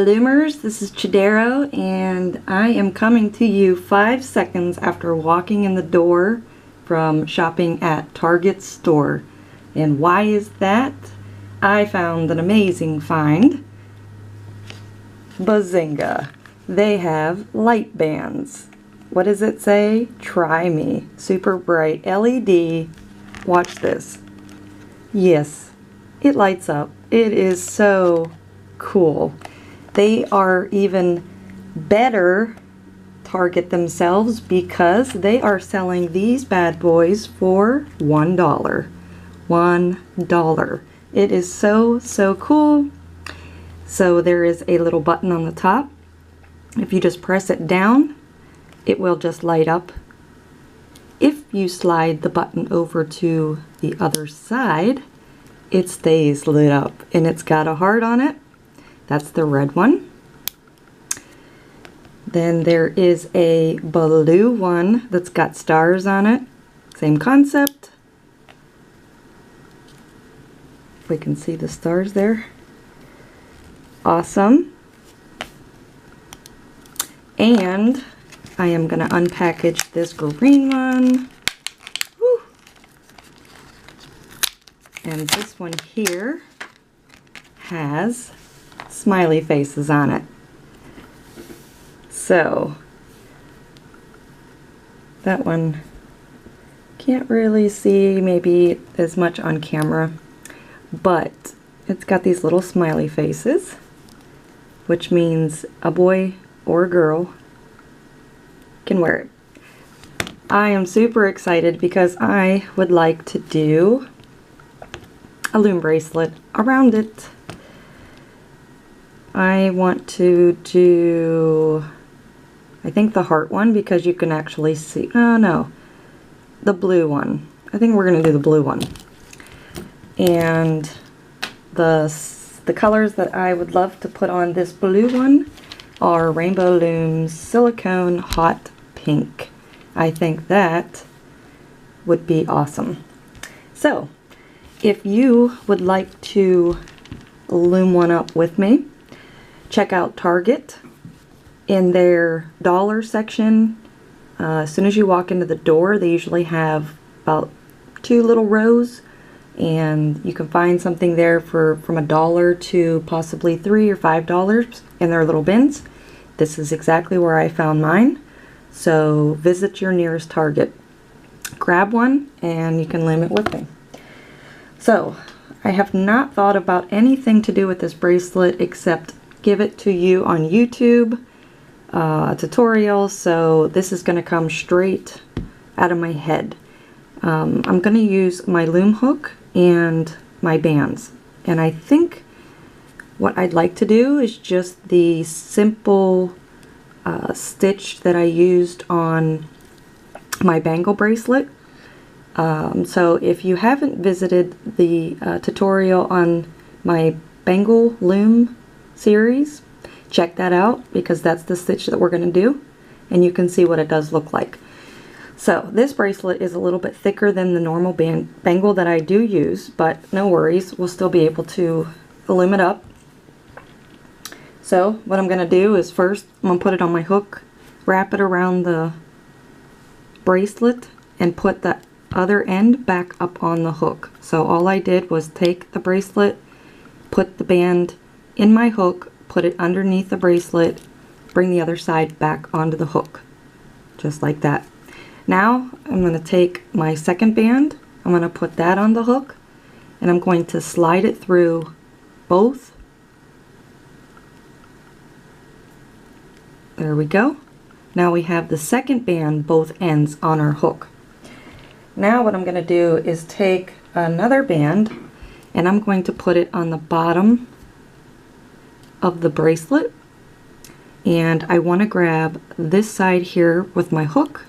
Rainbowloomers, this is Chidero, and I am coming to you 5 seconds after walking in the door from shopping at Target's store. And why is that? I found an amazing find. Bazinga! They have LightBanZ. What does it say? Try me. Super bright LED. Watch this. Yes, it lights up. It is so cool. They are even better Target themselves because they are selling these bad boys for $1. $1. It is so cool. So there is a little button on the top. If you just press it down, it will just light up. If you slide the button over to the other side, it stays lit up, and it's got a heart on it. That's the red one. Then there is a blue one that's got stars on it. Same concept. We can see the stars there. Awesome. And I am going to unpackage this green one. Woo. And this one here has smiley faces on it. So that one can't really see maybe as much on camera, but it's got these little smiley faces, which means a boy or a girl can wear it. I am super excited because I would like to do a loom bracelet around it. I want to do, I think, the heart one because you can actually see, oh no, the blue one. I think we're going to do the blue one. And the colors that I would love to put on this blue one are Rainbowloom's Silicone Hot Pink. I think that would be awesome. So, if you would like to loom one up with me, check out Target in their dollar section. As soon as you walk into the door, they usually have about 2 little rows, and you can find something there for from $1 to possibly $3 or $5 in their little bins. This is exactly where I found mine. So visit your nearest Target, grab one, and you can loom it with me. So I have not thought about anything to do with this bracelet except give it to you on YouTube, a tutorial. So this is going to come straight out of my head. I'm going to use my loom hook and my bands, and I think what I'd like to do is just the simple stitch that I used on my bangle bracelet. So if you haven't visited the tutorial on my bangle loom series, check that out because that's the stitch that we're going to do, and you can see what it does look like. So this bracelet is a little bit thicker than the normal bangle that I do use, but no worries, we'll still be able to loom it up. So what I'm going to do is first I'm going to put it on my hook, wrap it around the bracelet, and put the other end back up on the hook. So all I did was take the bracelet, put the band in my hook, put it underneath the bracelet, bring the other side back onto the hook, just like that. Now I'm going to take my second band, I'm going to put that on the hook, and I'm going to slide it through both. There we go. Now we have the second band, both ends on our hook. Now what I'm going to do is take another band and I'm going to put it on the bottom of the bracelet, and I want to grab this side here with my hook,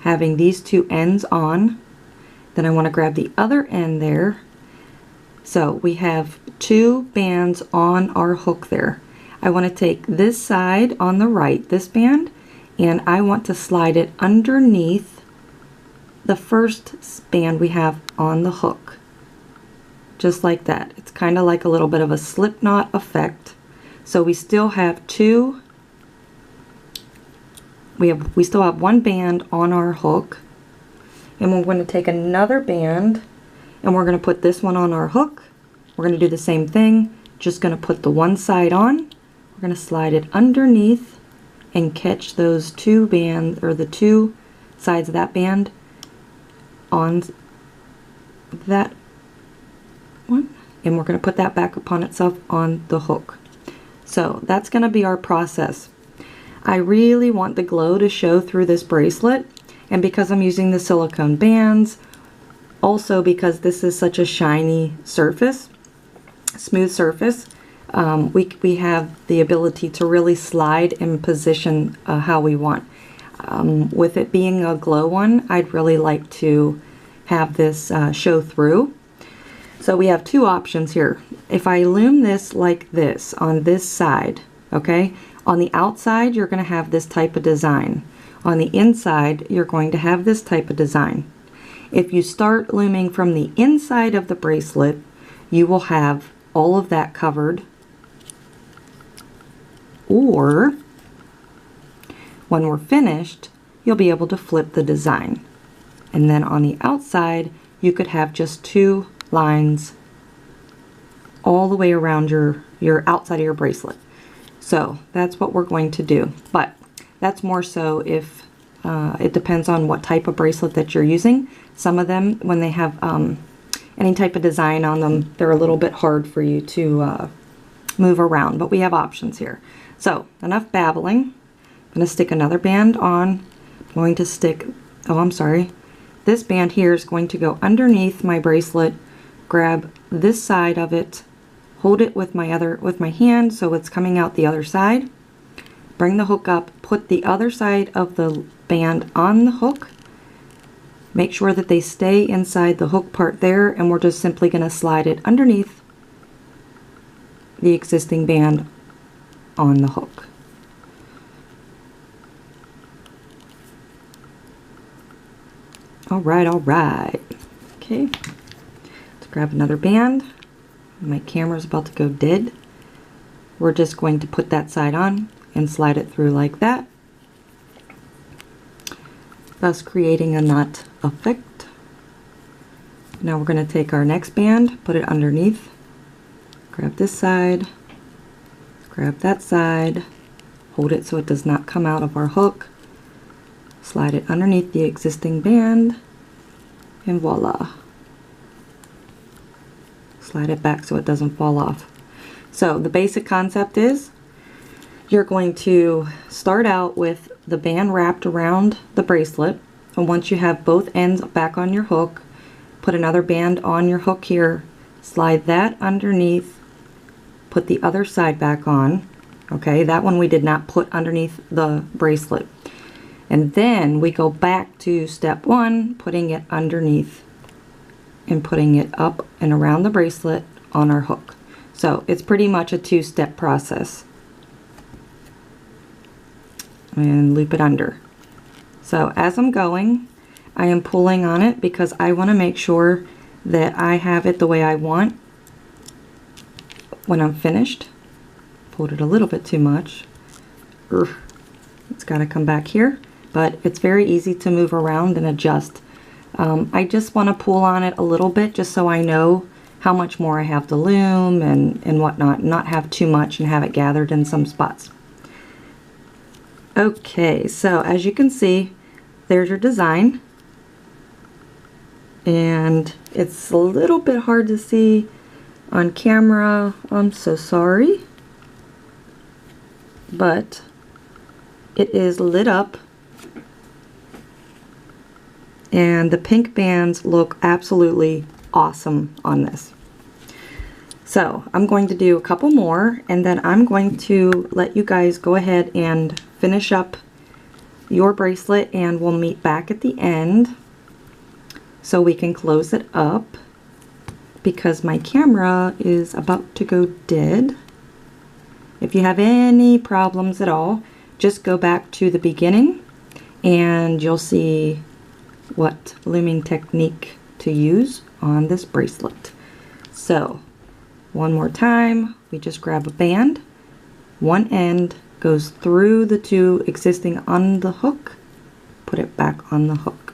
having these 2 ends on. Then I want to grab the other end there. So we have 2 bands on our hook there. I want to take this side on the right, this band, and I want to slide it underneath the first band we have on the hook. Just like that. It's kind of like a little bit of a slip knot effect. So we still have two, we still have one band on our hook, and we're going to take another band and we're going to put this one on our hook. We're going to do the same thing, just going to put the one side on, we're going to slide it underneath and catch those two bands, or the two sides of that band on that one, and we're going to put that back upon itself on the hook. So that's going to be our process. I really want the glow to show through this bracelet, and because I'm using the silicone bands, also because this is such a shiny surface, smooth surface, we have the ability to really slide and position how we want. With it being a glow one, I'd really like to have this show through. So we have two options here. If I loom this like this on this side, okay, on the outside you're going to have this type of design. On the inside you're going to have this type of design. If you start looming from the inside of the bracelet, you will have all of that covered. Or when we're finished, you'll be able to flip the design. And then on the outside, you could have just two lines all the way around your outside of your bracelet. So that's what we're going to do. But that's more so if it depends on what type of bracelet that you're using. Some of them, when they have any type of design on them, they're a little bit hard for you to move around, but we have options here. So enough babbling. I'm going to stick another band on. I'm going to stick, oh, I'm sorry, this band here is going to go underneath my bracelet, grab this side of it, hold it with my hand so it's coming out the other side, bring the hook up, put the other side of the band on the hook, make sure that they stay inside the hook part there, and we're just simply going to slide it underneath the existing band on the hook. All right. Okay, let's grab another band. My camera's about to go dead. We're just going to put that side on and slide it through like that, thus creating a knot effect. Now we're going to take our next band, put it underneath, grab this side, grab that side, hold it so it does not come out of our hook, slide it underneath the existing band, and voila. Slide it back so it doesn't fall off. So the basic concept is you're going to start out with the band wrapped around the bracelet, and once you have both ends back on your hook, put another band on your hook here, slide that underneath, put the other side back on. Okay, that one we did not put underneath the bracelet. And then we go back to step one, putting it underneath and putting it up and around the bracelet on our hook. So it's pretty much a two-step process. And loop it under. So as I'm going, I am pulling on it because I want to make sure that I have it the way I want when I'm finished. Pulled it a little bit too much. It's got to come back here, but it's very easy to move around and adjust. I just want to pull on it a little bit just so I know how much more I have to loom and whatnot, not have too much and have it gathered in some spots. Okay, so as you can see, there's your design, and it's a little bit hard to see on camera. I'm so sorry, but it is lit up and the pink bands look absolutely awesome on this. So I'm going to do a couple more, and then I'm going to let you guys go ahead and finish up your bracelet, and we'll meet back at the end so we can close it up because my camera is about to go dead. If you have any problems at all, just go back to the beginning and you'll see what looming technique to use on this bracelet. So one more time, we just grab a band, one end goes through the two existing on the hook, put it back on the hook.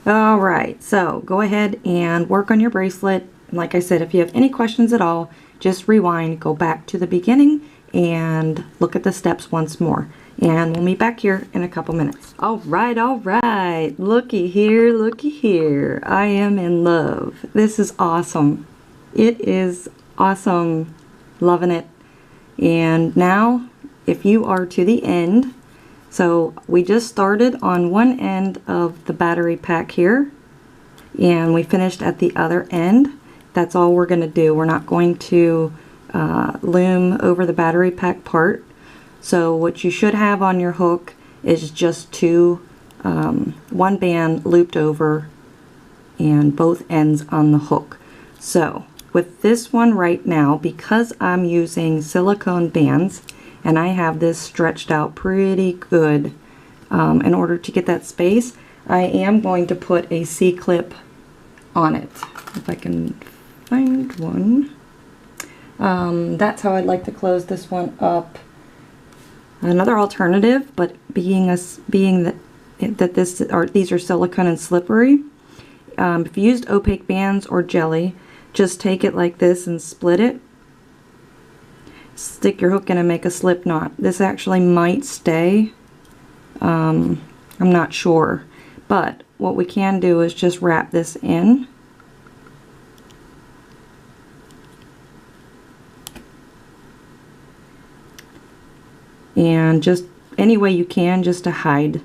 Alright, so go ahead and work on your bracelet. Like I said, if you have any questions at all, just rewind, go back to the beginning, and look at the steps once more. And we'll meet back here in a couple minutes. Alright, looky here. I am in love. This is awesome. It is awesome. Loving it. And now, if you are to the end, so we just started on one end of the battery pack here, and we finished at the other end. That's all we're going to do. We're not going to loom over the battery pack part. So what you should have on your hook is just one band looped over and both ends on the hook. So with this one right now, because I'm using silicone bands and I have this stretched out pretty good in order to get that space, I am going to put a C-clip on it. If I can find one. That's how I'd like to close this one up. Another alternative, but being that these are silicone and slippery, if you used opaque bands or jelly, just take it like this and split it. Stick your hook in and make a slip knot. This actually might stay. I'm not sure, but what we can do is just wrap this in. And just any way you can, just to hide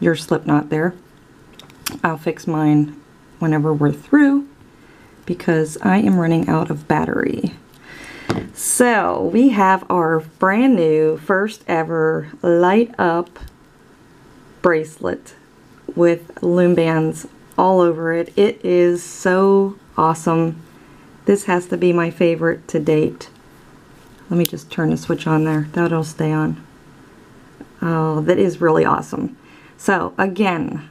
your slip knot there. I'll fix mine whenever we're through because I am running out of battery. So we have our brand new first ever light up bracelet with loom bands all over it. It is so awesome. This has to be my favorite to date. Let me just turn the switch on there. That'll stay on. Oh, that is really awesome. So again,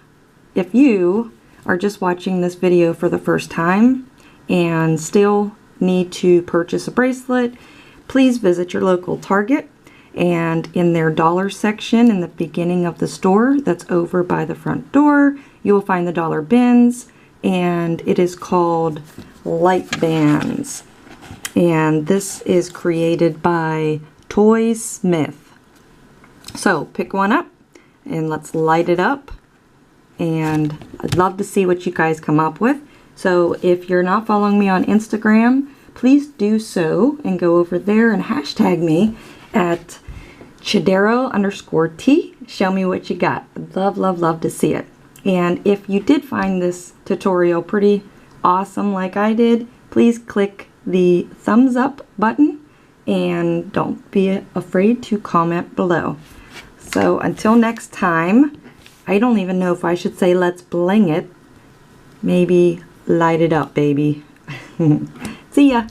if you are just watching this video for the first time and still need to purchase a bracelet, please visit your local Target, and in their dollar section in the beginning of the store that's over by the front door, you will find the dollar bins, and it is called LightBanZ. And this is created by Toysmith. So pick one up and let's light it up, and I'd love to see what you guys come up with. So if you're not following me on Instagram, please do so and go over there and hashtag me at Chidero_T. Show me what you got. I'd love to see it. And if you did find this tutorial pretty awesome like I did, please click the thumbs up button and don't be afraid to comment below. So until next time, I don't even know if I should say let's bling it. Maybe light it up, baby. See ya.